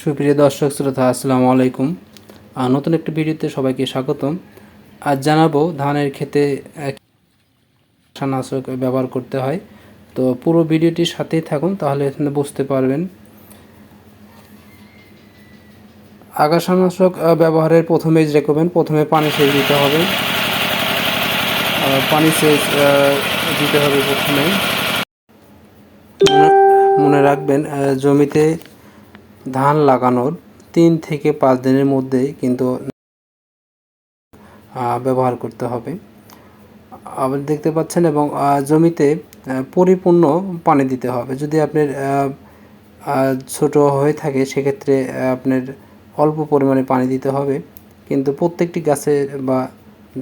সুপ্রিয় দর্শক শ্রোতা, আসসালামু আলাইকুম। নতুন একটি ভিডিওতে সবাইকে স্বাগতম। আজ জানাবো ধানের ক্ষেতে কীটনাশক ব্যবহার করতে হয়। তো পুরো ভিডিওটির সাথেই থাকুন, তাহলে বুঝতে পারবেন। আগাছানাশক ব্যবহারের প্রথমে প্রথমে পানি সেচ দিতে হবে। পানি সেচ দিতে হবে প্রথমে। মনে রাখবেন, জমিতে ধান লাগানোর 3 থেকে 5 দিনের মধ্যেই কিন্তু ব্যবহার করতে হবে। আপনি দেখতে পাচ্ছেন, এবং জমিতে পরিপূর্ণ পানি দিতে হবে। যদি আপনার ছোট হয়ে থাকে, সেক্ষেত্রে আপনার অল্প পরিমাণে পানি দিতে হবে, কিন্তু প্রত্যেকটি গাছের বা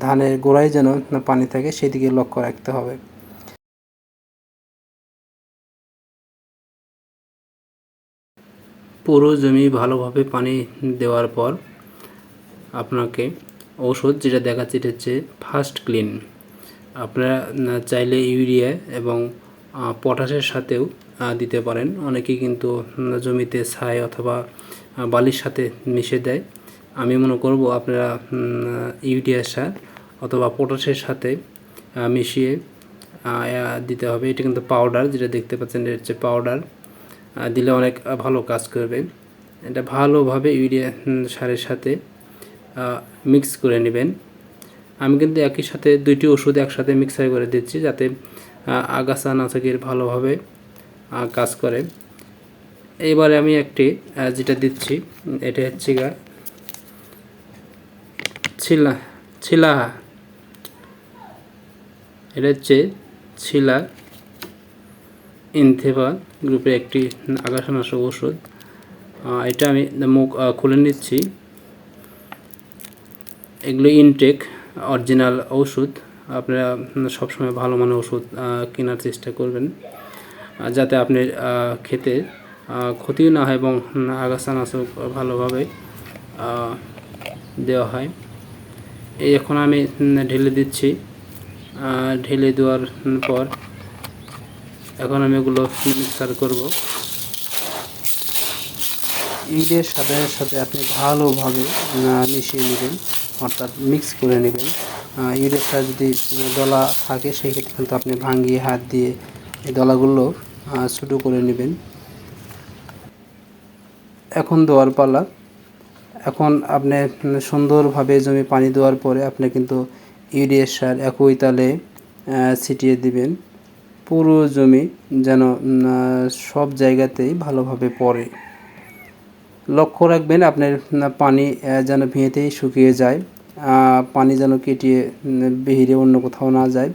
ধানের গোড়ায় যেন পানি থাকে সেদিকে লক্ষ্য রাখতে হবে। পুরো জমি ভালোভাবে পানি দেওয়ার পর আপনাকে ওষুধ, যেটা দেখাচ্ছে এটা হচ্ছে ফার্স্ট ক্লিন। আপনারা চাইলে ইউরিয়া এবং পটাশের সাথেও দিতে পারেন। অনেকেই কিন্তু জমিতে ছাই অথবা বালির সাথে মিশে দেয়। আমি মনে করব আপনারা ইউরিয়া সার অথবা পটাশের সাথে মিশিয়ে দিতে হবে। এটা কিন্তু পাউডার, যেটা দেখতে পাচ্ছেন এটা হচ্ছে পাউডার। দিলে অনেক ভালো কাজ করবে। এটা ভালোভাবে ইউরিয়া সারের সাথে মিক্স করে নেবেন। আমি কিন্তু একই সাথে দুইটি ওষুধ একসাথে মিক্সার করে দিচ্ছি, যাতে আগাছানাশকের ভালোভাবে কাজ করে। এবারে আমি একটি যেটা দিচ্ছি, এটা হচ্ছে ছিলা। এটা হচ্ছে ছিলা ইনথেভা গ্রুপের একটি আগাছানাশক ওষুধ। এটা আমি মুখ খুলে নিচ্ছি। এগুলো ইনটেক অরিজিনাল ওষুধ। আপনারা সবসময় ভালো মানের ওষুধ কেনার চেষ্টা করবেন, যাতে আপনার ক্ষেতে ক্ষতিও না হয় এবং আগাছানাশক ভালোভাবে দেওয়া হয়। এই এখন আমি ঢেলে দিচ্ছি। ঢেলে দেওয়ার পর এখন আমি এগুলো মিক্সার করব। ইটের সাথে আপনি ভালোভাবে মিশিয়ে নেবেন, অর্থাৎ মিক্স করে নেবেন। ইটের সাথে যদি দলা থাকে, সেই ক্ষেত্রে কিন্তু আপনি ভাঙিয়ে হাত দিয়ে এই দলাগুলো ছোটো করে নেবেন। এখন দেওয়ার পালা। এখন আপনি সুন্দরভাবে জমি পানি দেওয়ার পরে আপনি কিন্তু ইউরিয়া সার একই তালে ছিটিয়ে দিবেন। পুরো জমি যেন সব জায়গাতেই ভালোভাবে পড়ে। লক্ষ্য রাখবেন আপনার পানি যেন ভেঁতেই শুকিয়ে যায়, পানি যেন কেটিয়ে বেহিরে অন্য কোথাও না যায়।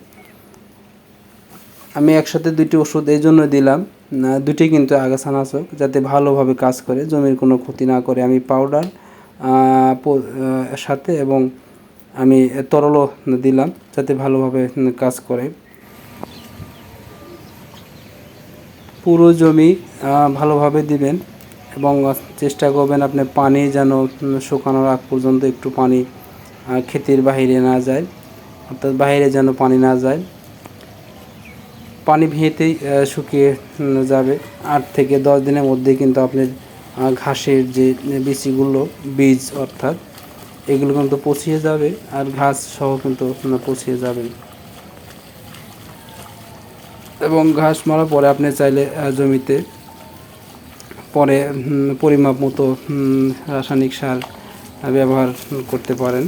আমি একসাথে দুইটি ওষুধ এই জন্য দিলাম, দুটি কিন্তু আগাছানাশক, যাতে ভালোভাবে কাজ করে, জমির কোনো ক্ষতি না করে। আমি পাউডার সাথে এবং আমি তরলও দিলাম, যাতে ভালোভাবে কাজ করে। পুরো জমি ভালোভাবে দিবেন এবং চেষ্টা করবেন আপনি পানি যেন শুকানোর আগ পর্যন্ত একটু পানি ক্ষেতের বাইরে না যায়, অর্থাৎ বাইরে যেন পানি না যায়। পানি ভেঁতেই শুকিয়ে যাবে। 8 থেকে 10 দিনের মধ্যে কিন্তু আপনার ঘাসের যে বীজ অর্থাৎ এগুলো কিন্তু পচিয়ে যাবে, আর ঘাস সহ কিন্তু পচিয়ে যাবে। এবং ঘাস মারার পরে আপনি চাইলে জমিতে পরে পরিমাপ মতো রাসায়নিক সার ব্যবহার করতে পারেন।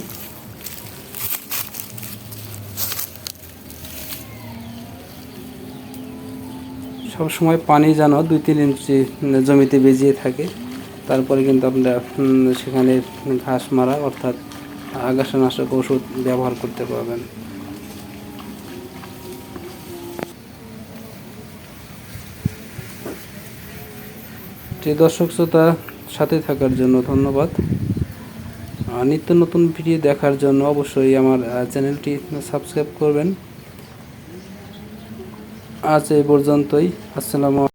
সবসময় পানি যেন 2-3 ইঞ্চি জমিতে ভিজিয়ে থাকে, তারপরে কিন্তু আপনারা সেখানে ঘাস মারা অর্থাৎ আগাছানাশক ওষুধ ব্যবহার করতে পারবেন। দর্শক শ্রোতা, সাথে থাকার জন্য ধন্যবাদ। নিত্য নতুন ভিডিও দেখার জন্য অবশ্যই আমার চ্যানেলটি সাবস্ক্রাইব করবেন। আজ এই পর্যন্তই। আসসালামু